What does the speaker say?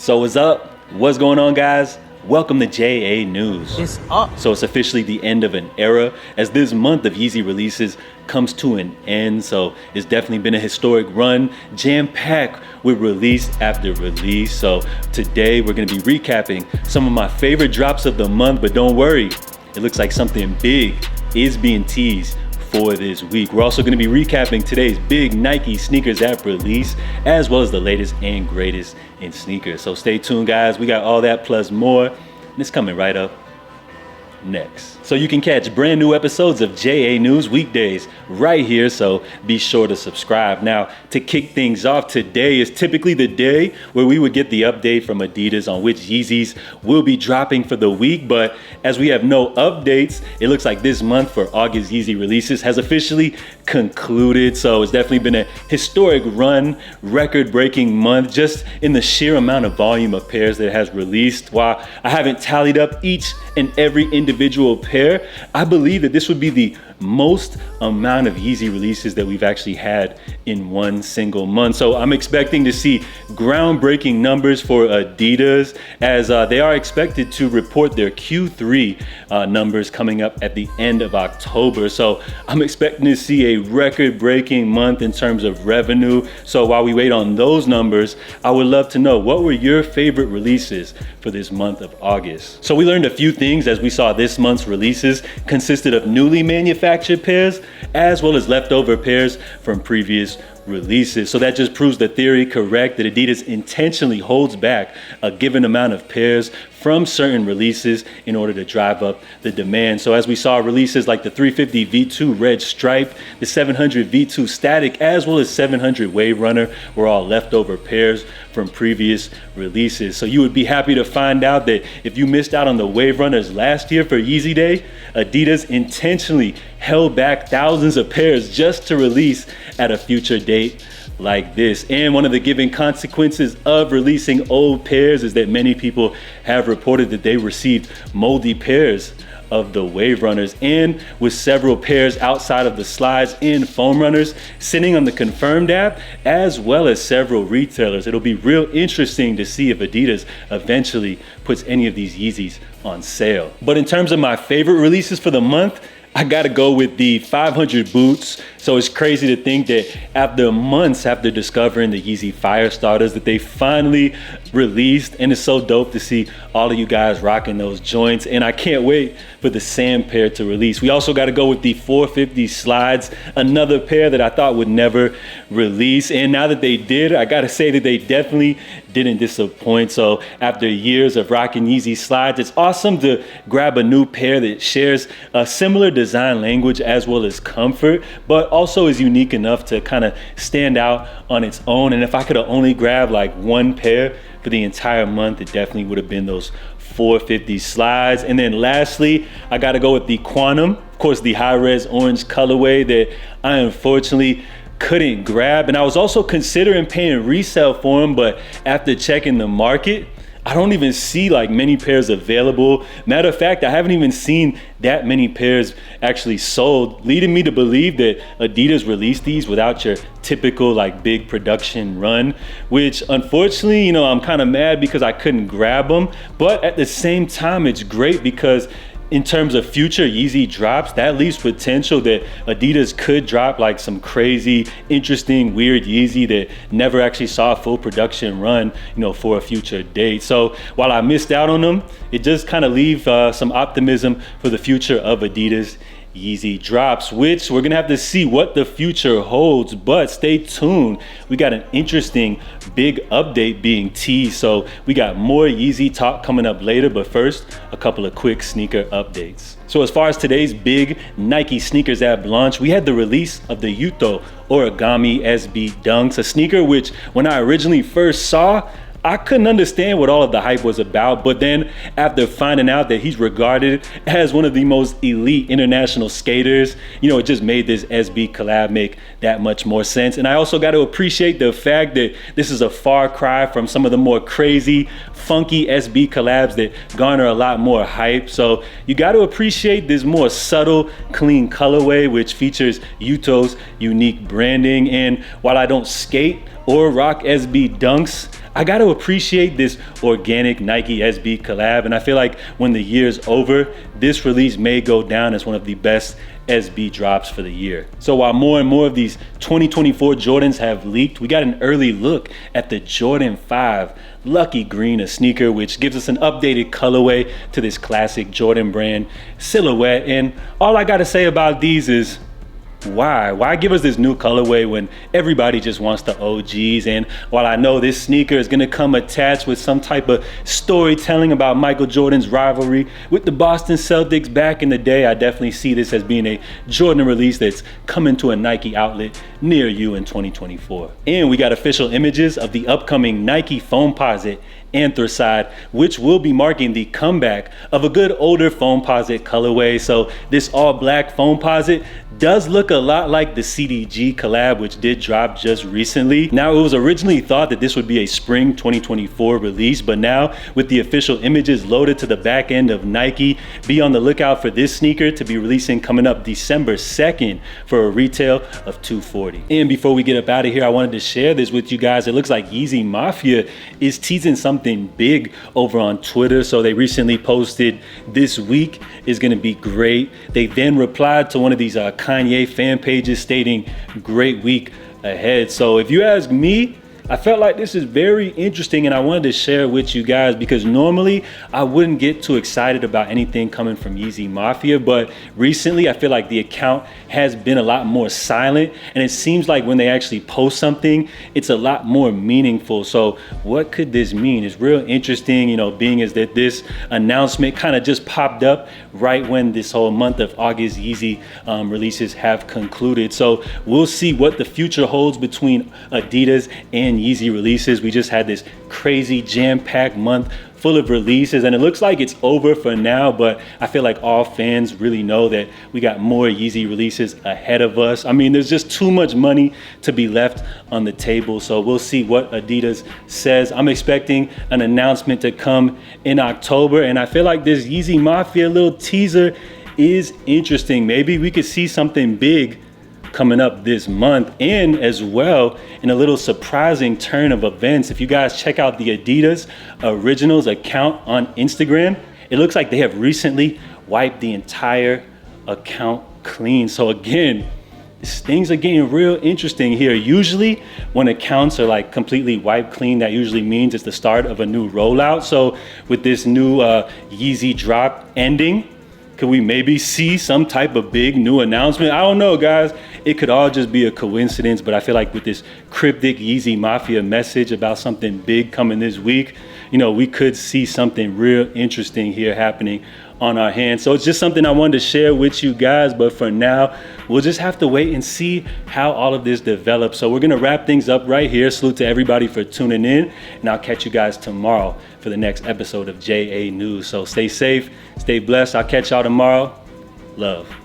So what's up? What's going on, guys? Welcome to JA News. It's up. So it's officially the end of an era as this month of Yeezy releases comes to an end. So it's definitely been a historic run, jam-packed with release after release. So today we're gonna be recapping some of my favorite drops of the month, but don't worry, it looks like something big is being teased for this week. We're also going to be recapping today's big Nike sneakers app release, as well as the latest and greatest in sneakers. So stay tuned, guys. We got all that plus more, and it's coming right up next. So you can catch brand new episodes of JA News weekdays right here, so be sure to subscribe. Now, to kick things off, today is typically the day where we would get the update from Adidas on which Yeezys will be dropping for the week, but as we have no updates, it looks like this month for August Yeezy releases has officially concluded. So it's definitely been a historic run, record-breaking month, just in the sheer amount of volume of pairs that it has released. While I haven't tallied up each and every individual pair, I believe that this would be the most amount of Yeezy releases that we've actually had in one single month. So I'm expecting to see groundbreaking numbers for Adidas as they are expected to report their Q3 numbers coming up at the end of October. So I'm expecting to see a record-breaking month in terms of revenue. So while we wait on those numbers, I would love to know, what were your favorite releases for this month of August? So we learned a few things as we saw this month's releases consisted of newly manufactured pairs as well as leftover pairs from previous releases. So that just proves the theory correct that Adidas intentionally holds back a given amount of pairs from certain releases in order to drive up the demand. So as we saw, releases like the 350 V2 Red Stripe, the 700 V2 Static, as well as 700 Wave Runner were all leftover pairs from previous releases. So you would be happy to find out that if you missed out on the Wave Runners last year for Yeezy Day, Adidas intentionally held back thousands of pairs just to release at a future date like this. And one of the given consequences of releasing old pairs is that many people have reported that they received moldy pairs of the Wave Runners, and with several pairs outside of the slides and foam runners sitting on the Confirmed app, as well as several retailers. It'll be real interesting to see if Adidas eventually puts any of these Yeezys on sale. But in terms of my favorite releases for the month, I gotta go with the 500 boots. So it's crazy to think that after months after discovering the Yeezy Fire Starters that they finally released, and it's so dope to see all of you guys rocking those joints, and I can't wait for the Sand pair to release. We also gotta go with the 450 slides, another pair that I thought would never release, and now that they did, I gotta say that they definitely didn't disappoint. So after years of rocking Yeezy slides, it's awesome to grab a new pair that shares a similar design language as well as comfort, but also is unique enough to kind of stand out on its own. And if I could have only grabbed like one pair for the entire month, it definitely would have been those 450 slides. And then lastly, I got to go with the Quantum, of course, the high-res orange colorway that I unfortunately couldn't grab. And I was also considering paying resale for them, but after checking the market, I don't even see like many pairs available. Matter of fact, I haven't even seen that many pairs actually sold, leading me to believe that Adidas released these without your typical like big production run, which unfortunately, I'm kind of mad because I couldn't grab them. But at the same time, it's great because in terms of future Yeezy drops, that leaves potential that Adidas could drop like some crazy, interesting, weird Yeezy that never actually saw a full production run, for a future date. So while I missed out on them, it just kind of leaves some optimism for the future of Adidas Yeezy drops, which we're gonna have to see what the future holds, but stay tuned. We got an interesting big update being teased, so we got more Yeezy talk coming up later, but first, a couple of quick sneaker updates. So as far as today's big Nike sneakers app launch, we had the release of the Yuto Origami SB Dunks, a sneaker which when I originally first saw, I couldn't understand what all of the hype was about, but then after finding out that he's regarded as one of the most elite international skaters, it just made this SB collab make that much more sense. And I also got to appreciate the fact that this is a far cry from some of the more crazy, funky SB collabs that garner a lot more hype. So you got to appreciate this more subtle, clean colorway, which features Yuto's unique branding. And while I don't skate or rock SB Dunks, I got to appreciate this organic Nike SB collab, and I feel like when the year's over, this release may go down as one of the best SB drops for the year. So while more and more of these 2024 Jordans have leaked, we got an early look at the Jordan 5 Lucky Green, a sneaker which gives us an updated colorway to this classic Jordan brand silhouette. And all I gotta say about these is, why give us this new colorway when everybody just wants the OGs? And while I know this sneaker is gonna come attached with some type of storytelling about Michael Jordan's rivalry with the Boston Celtics back in the day, I definitely see this as being a Jordan release that's coming to a Nike outlet near you in 2024. And we got official images of the upcoming Nike Foamposite Anthracite, which will be marking the comeback of a good older Foamposite colorway. So this all black Foamposite does look a lot like the CDG collab, which did drop just recently. Now, it was originally thought that this would be a spring 2024 release, but now with the official images loaded to the back end of Nike, be on the lookout for this sneaker to be releasing coming up December 2nd for a retail of $240. And before we get up out of here, I wanted to share this with you guys. It looks like Yeezy Mafia is teasing something big over on Twitter. So they recently posted, "This week is gonna be great." They then replied to one of these Kanye fan pages stating, "Great week ahead." So if you ask me, I felt like this is very interesting, and I wanted to share it with you guys because normally I wouldn't get too excited about anything coming from Yeezy Mafia, but recently I feel like the account has been a lot more silent, and it seems like when they actually post something, it's a lot more meaningful. So what could this mean? It's real interesting, you know, being as that this announcement kind of just popped up right when this whole month of August Yeezy releases have concluded. So we'll see what the future holds between Adidas and Yeezy releases. We just had this crazy jam-packed month full of releases, and it looks like it's over for now, but I feel like all fans really know that we got more Yeezy releases ahead of us. I mean, there's just too much money to be left on the table, so we'll see what Adidas says. I'm expecting an announcement to come in October, and I feel like this Yeezy Mafia little teaser is interesting. Maybe we could see something big coming up this month. And as well, in a little surprising turn of events, if you guys check out the Adidas Originals account on Instagram, it looks like they have recently wiped the entire account clean. So again, things are getting real interesting here. Usually when accounts are like completely wiped clean, that usually means it's the start of a new rollout. So with this new Yeezy drop ending, could we maybe see some type of big new announcement? I don't know, guys. It could all just be a coincidence, but I feel like with this cryptic Yeezy Mafia message about something big coming this week, you know, we could see something real interesting here happening on our hands. So it's just something I wanted to share with you guys, but for now, we'll just have to wait and see how all of this develops. So we're gonna wrap things up right here. Salute to everybody for tuning in, and I'll catch you guys tomorrow for the next episode of JA News. So stay safe, stay blessed. I'll catch y'all tomorrow. Love.